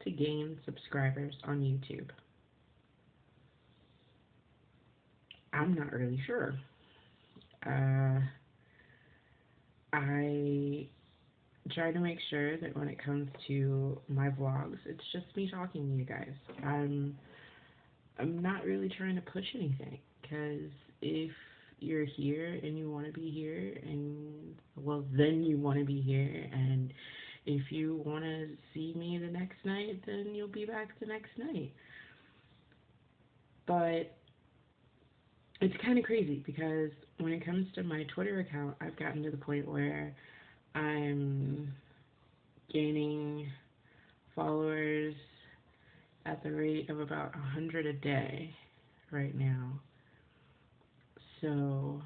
to gain subscribers on YouTube? I'm not really sure. I try to make sure that when it comes to my vlogs, it's just me talking to you guys. I'm not really trying to push anything, because if you're here and you want to be here, and well, then you want to be here, and if you want to see me the next night, then you'll be back the next night. But it's kind of crazy, because when it comes to my Twitter account, I've gotten to the point where I'm gaining followers at the rate of about 100 a day right now. So,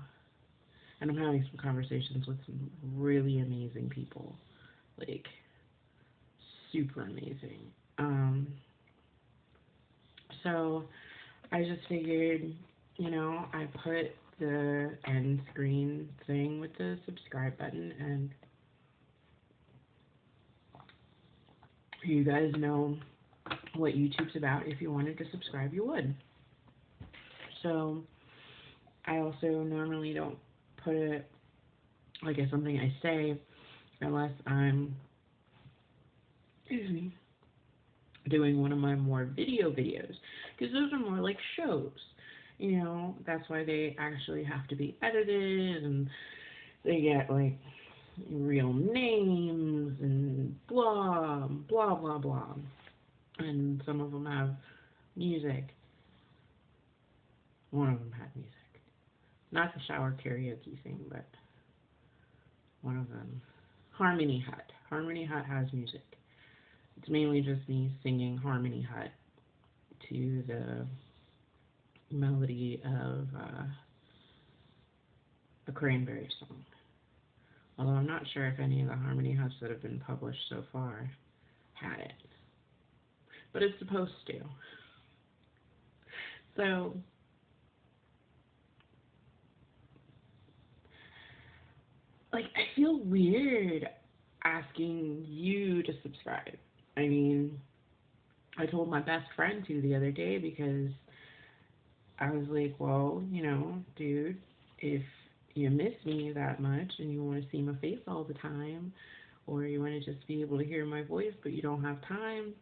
and I'm having some conversations with some really amazing people, like super amazing. So I just figured, I put the end screen thing with the subscribe button, and you guys know what YouTube's about. If you wanted to subscribe, you would. So I also normally don't put it like as something I say unless I'm doing one of my more videos, because those are more like shows. That's why they actually have to be edited, and they get like real names and blah blah blah blah, and some of them have music. One of them had music, not the shower karaoke thing, but one of them. Harmony Hut. Harmony Hut has music. It's mainly just me singing Harmony Hut to the melody of a Cranberry song. Although I'm not sure if any of the Harmony Huts that have been published so far had it. But it's supposed to. So, I feel weird asking you to subscribe. I mean, I told my best friend to the other day, because I was like, well, dude, if you miss me that much and you want to see my face all the time, or you want to just be able to hear my voice but you don't have time,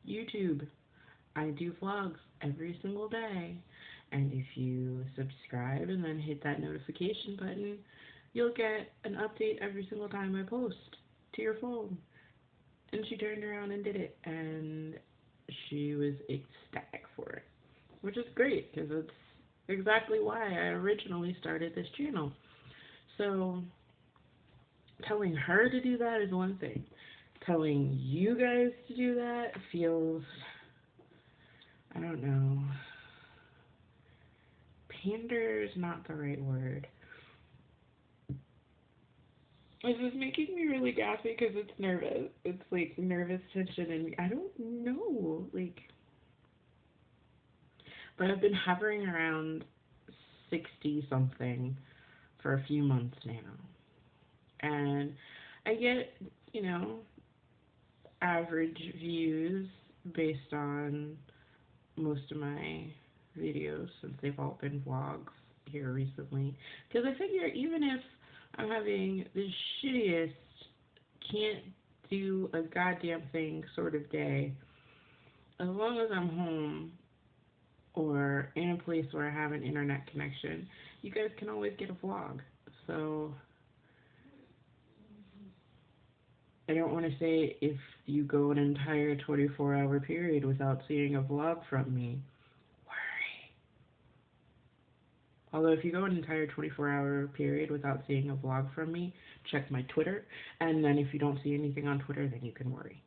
YouTube. I do vlogs every single day, and if you subscribe and then hit that notification button, you'll get an update every single time I post to your phone. And she turned around and did it, and she was ecstatic for it, which is great, because it's exactly why I originally started this channel. So telling her to do that is one thing. Telling you guys to do that feels, I don't know, pander is not the right word. This is making me really gassy because it's nervous. It's like nervous tension, and I don't know, but I've been hovering around 60 something for a few months now. And I get, average views based on most of my videos, since they've all been vlogs here recently. Because I figure even if I'm having the shittiest, can't do a goddamn thing sort of day, as long as I'm home or in a place where I have an internet connection, you guys can always get a vlog. So I don't want to say if you go an entire 24-hour period without seeing a vlog from me, worry. Although if you go an entire 24-hour period without seeing a vlog from me, check my Twitter, and then if you don't see anything on Twitter, then you can worry.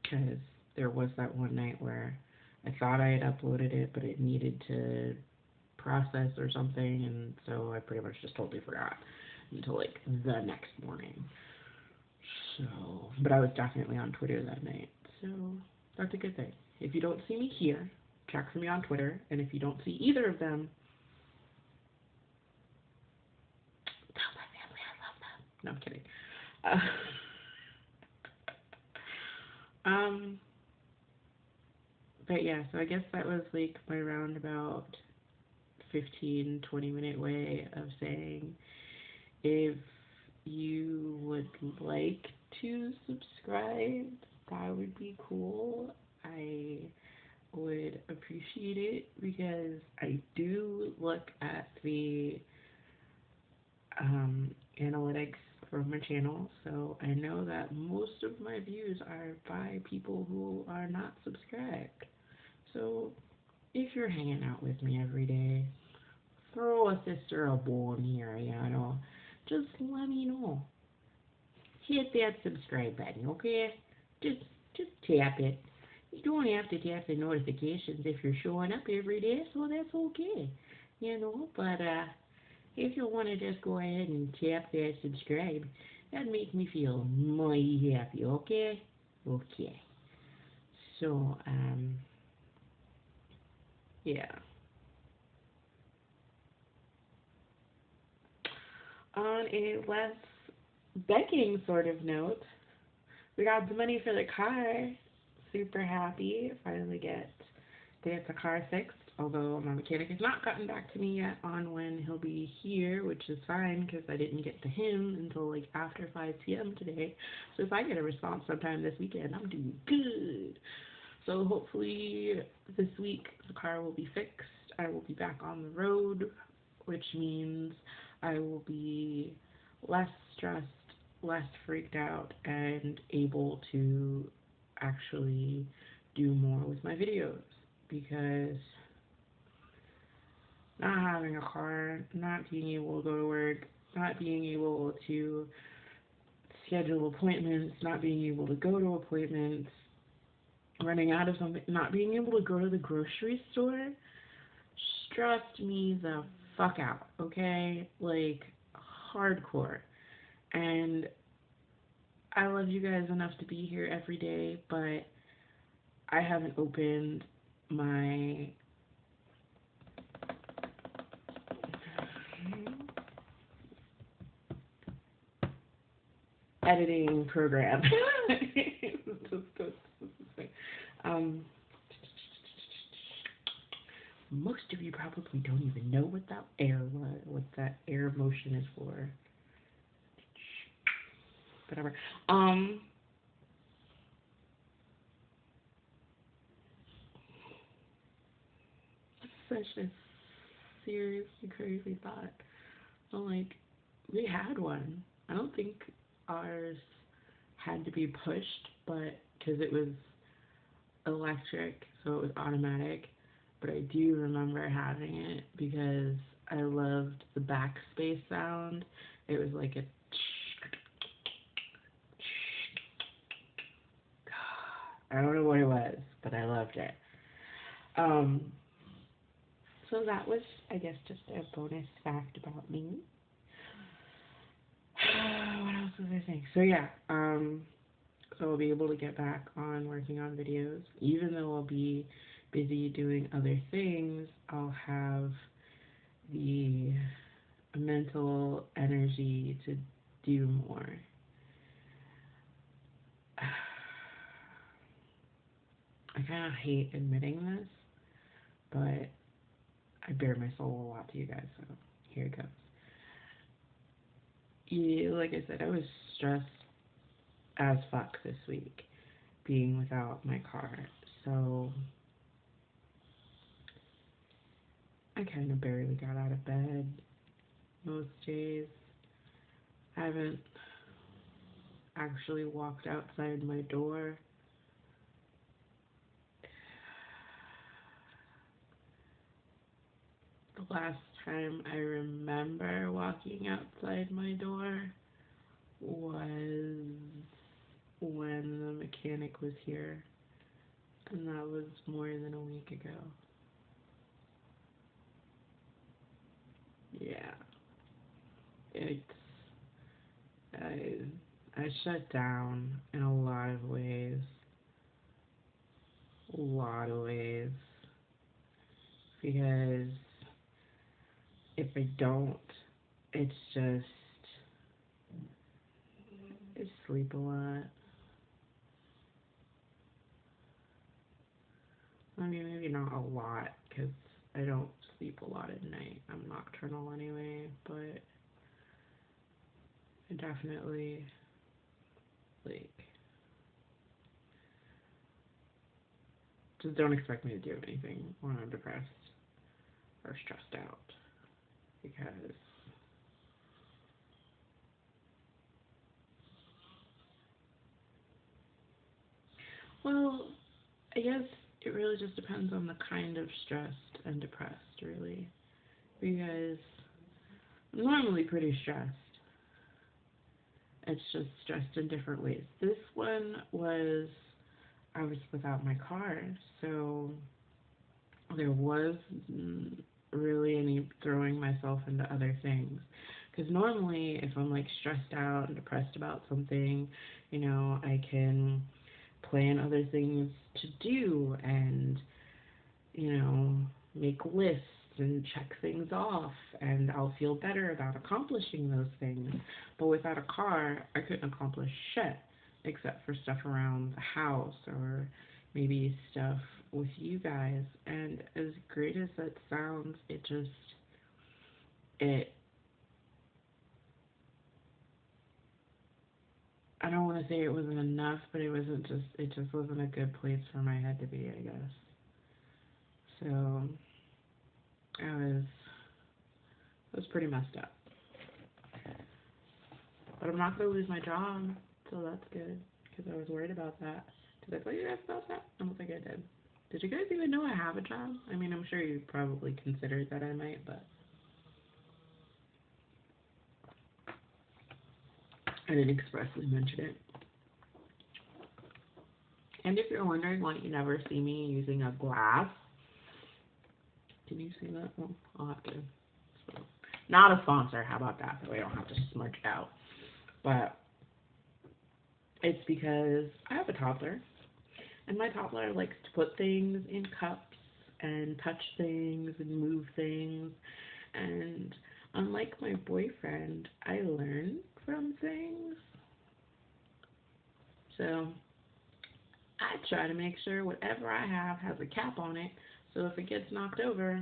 Because there was that one night where I thought I had uploaded it, but it needed to process or something, and so I pretty much just totally forgot until like the next morning. So, but I was definitely on Twitter that night, so that's a good thing. If you don't see me here, check for me on Twitter, and if you don't see either of them, tell my family I love them. No, I'm kidding. Um, but yeah, so I guess that was like my roundabout 15-20 minute way of saying if you would like to subscribe, that would be cool. I would appreciate it because I do look at the analytics for my channel, so I know that most of my views are by people who are not subscribed. So if you're hanging out with me every day, throw a sister a bone here, you know. Just let me know. Hit that subscribe button, okay? Just just tap it. You don't have to tap the notifications if you're showing up every day, so that's okay. You know, but if you want to just go ahead and tap that subscribe, that'd make me feel mighty happy, okay? Okay. So, yeah. On a less begging sort of note, we got the money for the car. Super happy. Finally get the car fixed. Although my mechanic has not gotten back to me yet on when he'll be here, which is fine because I didn't get to him until like after 5 p.m. today. So if I get a response sometime this weekend, I'm doing good. So hopefully this week the car will be fixed. I will be back on the road, which means I will be less stressed, less freaked out, and able to actually do more with my videos because not having a car, not being able to go to work, not being able to schedule appointments, not being able to go to appointments, running out of something, not being able to go to the grocery store stressed me the fuck out, okay? Like, hardcore. And I love you guys enough to be here every day, but I haven't opened my editing program. um, most of you probably don't even know what that air motion is for. Whatever. Such a seriously crazy thought. I'm like, we had one. I don't think ours had to be pushed, but because it was electric, so it was automatic. But I do remember having it because I loved the backspace sound. It was like a I don't know what it was, but I loved it. Um, so that was, I guess, just a bonus fact about me. What else was I saying? So yeah, so I'll be able to get back on working on videos. Even though I'll be busy doing other things, I'll have the mental energy to do more. I kind of hate admitting this, but I bare my soul a lot to you guys, so here it goes. Yeah, like I said, I was stressed as fuck this week being without my car, so I kind of barely got out of bed most days. I haven't actually walked outside my door. The last time I remember walking outside my door was when the mechanic was here, and that was more than a week ago. Yeah, it's I shut down in a lot of ways, because if I don't, it's just I sleep a lot. I mean, maybe not a lot, because I don't sleep a lot at night. I'm nocturnal anyway, but I definitely, like, just don't expect me to do anything when I'm depressed or stressed out, because well, I guess it really just depends on the kind of stressed and depressed, really. Because I'm normally pretty stressed. It's just stressed in different ways. This one was, I was without my car, so there was really any throwing myself into other things. Because normally, if I'm like stressed out and depressed about something, I can plan other things to do and, make lists and check things off, and I'll feel better about accomplishing those things. But without a car, I couldn't accomplish shit except for stuff around the house or maybe stuff with you guys. And as great as that sounds, it I don't want to say it wasn't enough, but it just wasn't a good place for my head to be, I guess. So I was pretty messed up. But I'm not going to lose my job, so that's good, because I was worried about that. Did I tell you guys about that? I don't think I did. Did you guys even know I have a job? I mean, I'm sure you probably considered that I might, but I didn't expressly mention it. And if you're wondering why you never see me using a glass, can you see that? Well, I'll have to. So, not a sponsor, how about that? That way I don't have to smudge it out. But it's because I have a toddler, and my toddler likes to put things in cups and touch things and move things. And unlike my boyfriend, I learn from things. So I try to make sure whatever I have has a cap on it, so if it gets knocked over,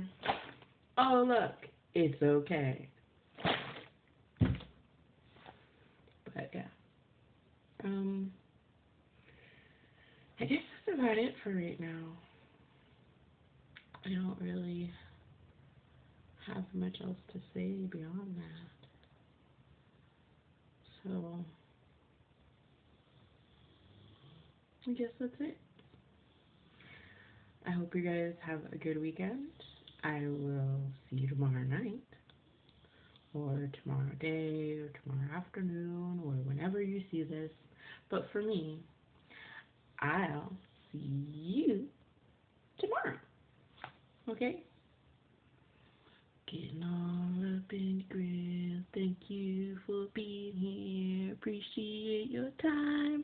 oh look, it's okay. But yeah, I guess that's about it for right now. I don't really have much else to say beyond that. So I guess that's it. I hope you guys have a good weekend. I will see you tomorrow night, or tomorrow day, or tomorrow afternoon, or whenever you see this. But for me, I'll see you tomorrow. Okay? Getting all up in the grill. Thank you for being here. Appreciate your time.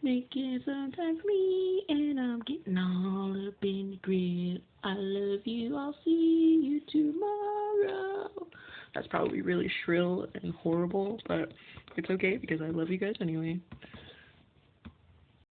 Making some time for me. And I'm getting all up in the grill. I love you. I'll see you tomorrow. That's probably really shrill and horrible, but it's okay because I love you guys anyway.